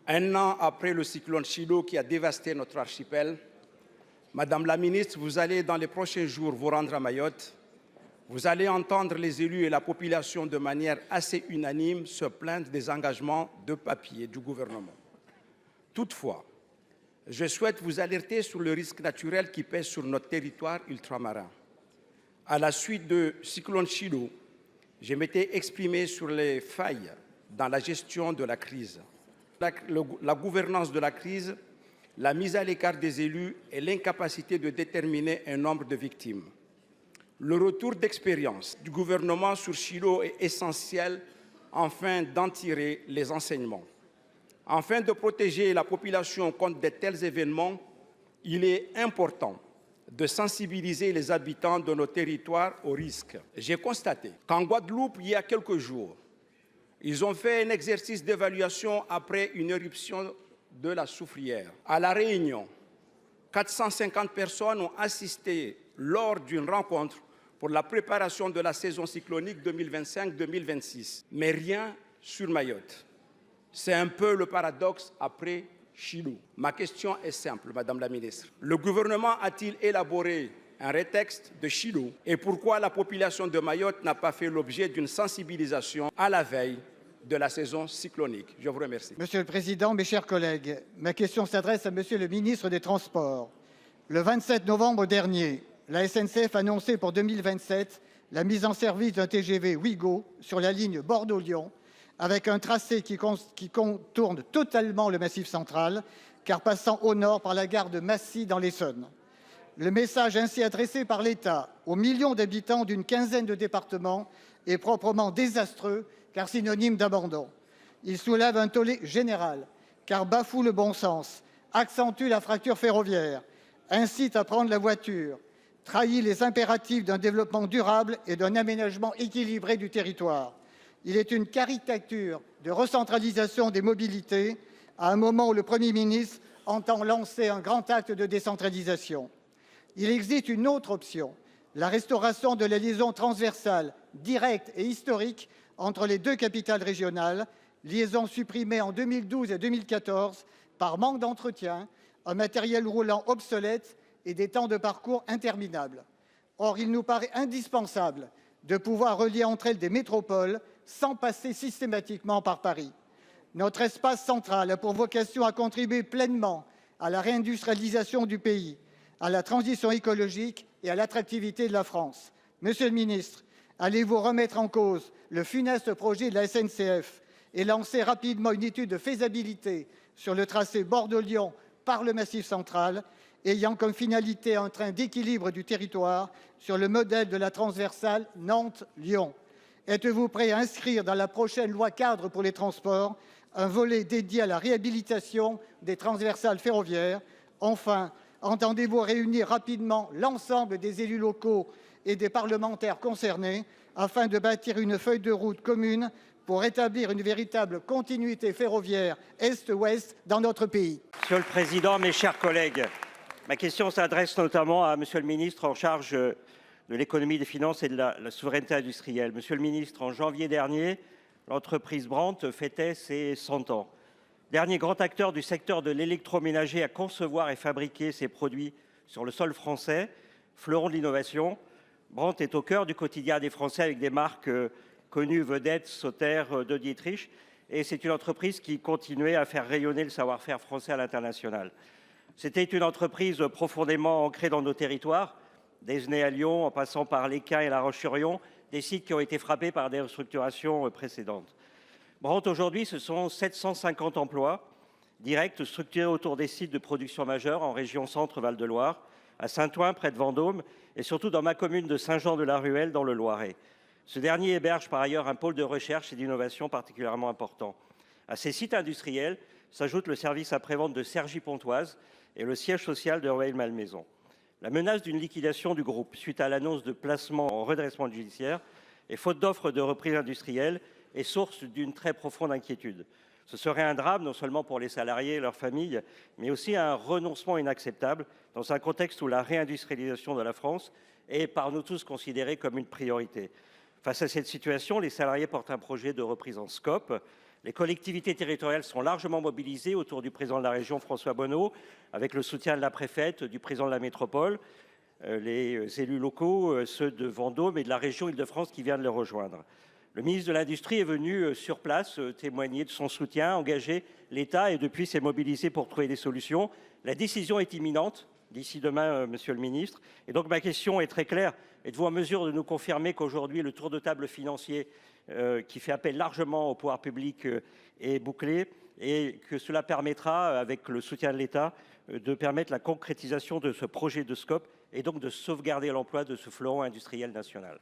Un an après le cyclone Chido qui a dévasté notre archipel, Madame la ministre, vous allez dans les prochains jours vous rendre à Mayotte. Vous allez entendre les élus et la population de manière assez unanime se plaindre des engagements de papier du gouvernement. Toutefois, je souhaite vous alerter sur le risque naturel qui pèse sur notre territoire ultramarin. À la suite de cyclone Chido, je m'étais exprimé sur les failles dans la gestion de la crise, la gouvernance de la crise, la mise à l'écart des élus et l'incapacité de déterminer un nombre de victimes. Le retour d'expérience du gouvernement sur Chido est essentiel afin d'en tirer les enseignements. Afin de protéger la population contre de tels événements, il est important de sensibiliser les habitants de nos territoires aux risques. J'ai constaté qu'en Guadeloupe, il y a quelques jours, ils ont fait un exercice d'évaluation après une éruption de la Soufrière. À La Réunion, 450 personnes ont assisté lors d'une rencontre pour la préparation de la saison cyclonique 2025-2026. Mais rien sur Mayotte. C'est un peu le paradoxe après Chido. Ma question est simple, Madame la ministre. Le gouvernement a-t-il élaboré un rétexte de Chido? Et pourquoi la population de Mayotte n'a pas fait l'objet d'une sensibilisation à la veille de la saison cyclonique? Je vous remercie. Monsieur le Président, mes chers collègues, ma question s'adresse à Monsieur le ministre des Transports. Le 27 novembre dernier, la SNCF annonçait pour 2027 la mise en service d'un TGV Ouigo sur la ligne Bordeaux-Lyon, avec un tracé qui contourne totalement le Massif central, car passant au nord par la gare de Massy dans l'Essonne. Le message ainsi adressé par l'État aux millions d'habitants d'une quinzaine de départements est proprement désastreux, car synonyme d'abandon. Il soulève un tollé général, car bafoue le bon sens, accentue la fracture ferroviaire, incite à prendre la voiture, trahit les impératifs d'un développement durable et d'un aménagement équilibré du territoire. Il est une caricature de recentralisation des mobilités à un moment où le Premier ministre entend lancer un grand acte de décentralisation. Il existe une autre option, la restauration de la liaison transversale, directe et historique entre les deux capitales régionales, liaison supprimée en 2012 et 2014 par manque d'entretien, un matériel roulant obsolète et des temps de parcours interminables. Or, il nous paraît indispensable de pouvoir relier entre elles des métropoles sans passer systématiquement par Paris. Notre espace central a pour vocation à contribuer pleinement à la réindustrialisation du pays, à la transition écologique et à l'attractivité de la France. Monsieur le ministre, allez-vous remettre en cause le funeste projet de la SNCF et lancer rapidement une étude de faisabilité sur le tracé Bordeaux-Lyon par le Massif central, ayant comme finalité un train d'équilibre du territoire sur le modèle de la transversale Nantes-Lyon? Êtes-vous prêt à inscrire dans la prochaine loi cadre pour les transports un volet dédié à la réhabilitation des transversales ferroviaires? Enfin, entendez-vous réunir rapidement l'ensemble des élus locaux et des parlementaires concernés afin de bâtir une feuille de route commune pour établir une véritable continuité ferroviaire Est-Ouest dans notre pays? Monsieur le Président, mes chers collègues, ma question s'adresse notamment à Monsieur le ministre en charge de l'économie, des finances et de la souveraineté industrielle. Monsieur le ministre, en janvier dernier, l'entreprise Brandt fêtait ses 100 ans. Dernier grand acteur du secteur de l'électroménager à concevoir et fabriquer ses produits sur le sol français, fleuron de l'innovation, Brandt est au cœur du quotidien des Français avec des marques connues, vedettes, Sauter, de Dietrich. Et c'est une entreprise qui continuait à faire rayonner le savoir-faire français à l'international. C'était une entreprise profondément ancrée dans nos territoires, d'Esnay à Lyon, en passant par l'Équin et La Roche-sur-Yon, des sites qui ont été frappés par des restructurations précédentes. Brandt, aujourd'hui, ce sont 750 emplois directs structurés autour des sites de production majeurs en région Centre-Val-de-Loire, à Saint-Ouen, près de Vendôme, et surtout dans ma commune de Saint-Jean-de-la-Ruelle, dans le Loiret. Ce dernier héberge par ailleurs un pôle de recherche et d'innovation particulièrement important. À ces sites industriels s'ajoute le service après-vente de Cergy-Pontoise et le siège social de Rueil-Malmaison. La menace d'une liquidation du groupe suite à l'annonce de placement en redressement judiciaire et faute d'offres de reprise industrielle est source d'une très profonde inquiétude. Ce serait un drame non seulement pour les salariés et leurs familles, mais aussi un renoncement inacceptable dans un contexte où la réindustrialisation de la France est par nous tous considérée comme une priorité. Face à cette situation, les salariés portent un projet de reprise en scope. Les collectivités territoriales sont largement mobilisées autour du président de la région, François Bonneau, avec le soutien de la préfète, du président de la métropole, les élus locaux, ceux de Vendôme et de la région Île-de-France qui viennent de le rejoindre. Le ministre de l'Industrie est venu sur place témoigner de son soutien, engager l'État et depuis s'est mobilisé pour trouver des solutions. La décision est imminente d'ici demain, monsieur le ministre. Et donc ma question est très claire. Êtes-vous en mesure de nous confirmer qu'aujourd'hui le tour de table financier qui fait appel largement au pouvoir public est bouclé et que cela permettra, avec le soutien de l'État, de permettre la concrétisation de ce projet de SCOP et donc de sauvegarder l'emploi de ce fleuron industriel national?